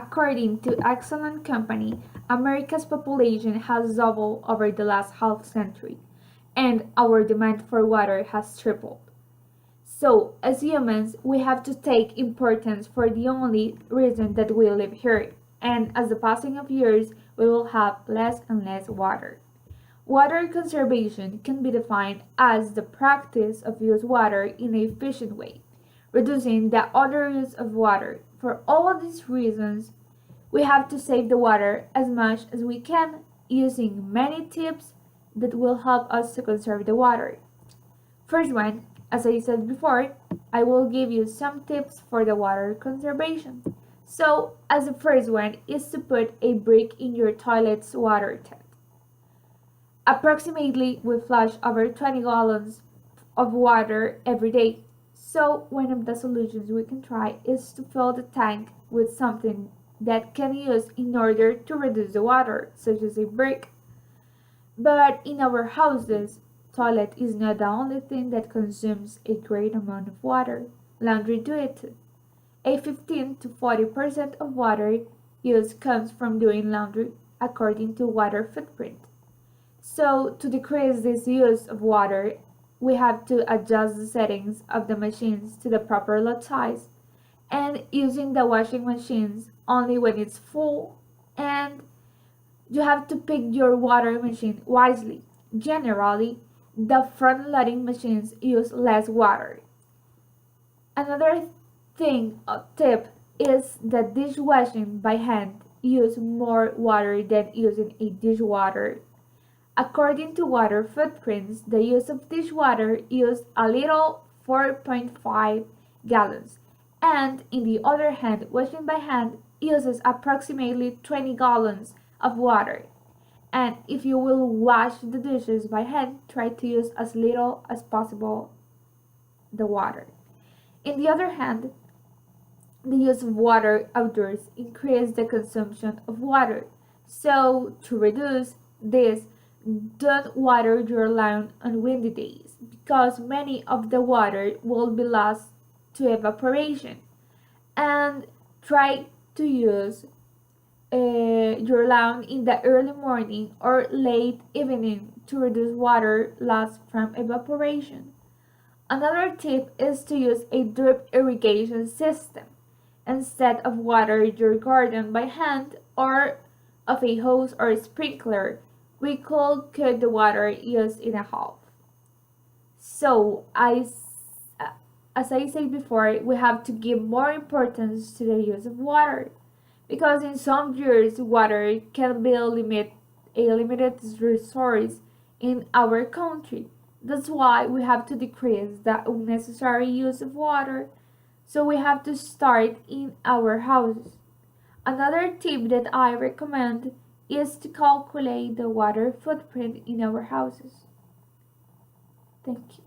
According to Excellent Company, America's population has doubled over the last half century, and our demand for water has tripled. So, as humans, we have to take importance for the only reason that we live here, and as the passing of years, we will have less and less water. Water conservation can be defined as the practice of use water in an efficient way, reducing the underuse of water. For all of these reasons, we have to save the water as much as we can using many tips that will help us to conserve the water. First one, as I said before, I will give you some tips for the water conservation. So, as the first one is to put a brick in your toilet's water tank. Approximately, we flush over 20 gallons of water every day. So, one of the solutions we can try is to fill the tank with something that can use in order to reduce the water, such as a brick. But in our houses, toilet is not the only thing that consumes a great amount of water. Laundry do it too. A 15 to 40% of water use comes from doing laundry according to water footprint. So to decrease this use of water, we have to adjust the settings of the machines to the proper lot size and using the washing machines only when it's full, and you have to pick your water machine wisely. Generally, the front loading machines use less water. Another tip is that dishwashing by hand use more water than using a dishwater. According to water footprints, the use of dishwater used a little 4.5 gallons, and in the other hand, washing by hand uses approximately 20 gallons of water. And if you will wash the dishes by hand, try to use as little as possible the water. In the other hand, the use of water outdoors increases the consumption of water. So to reduce this, don't water your lawn on windy days because many of the water will be lost to evaporation. And try to use your lawn in the early morning or late evening to reduce water loss from evaporation. Another tip is to use a drip irrigation system instead of water your garden by hand or of a hose or sprinkler. We could cut the water used in a half. So, as I said before, we have to give more importance to the use of water because in some years water can be a limited resource in our country. That's why we have to decrease the unnecessary use of water. So we have to start in our houses. Another tip that I recommend is to calculate the water footprint in our houses. Thank you.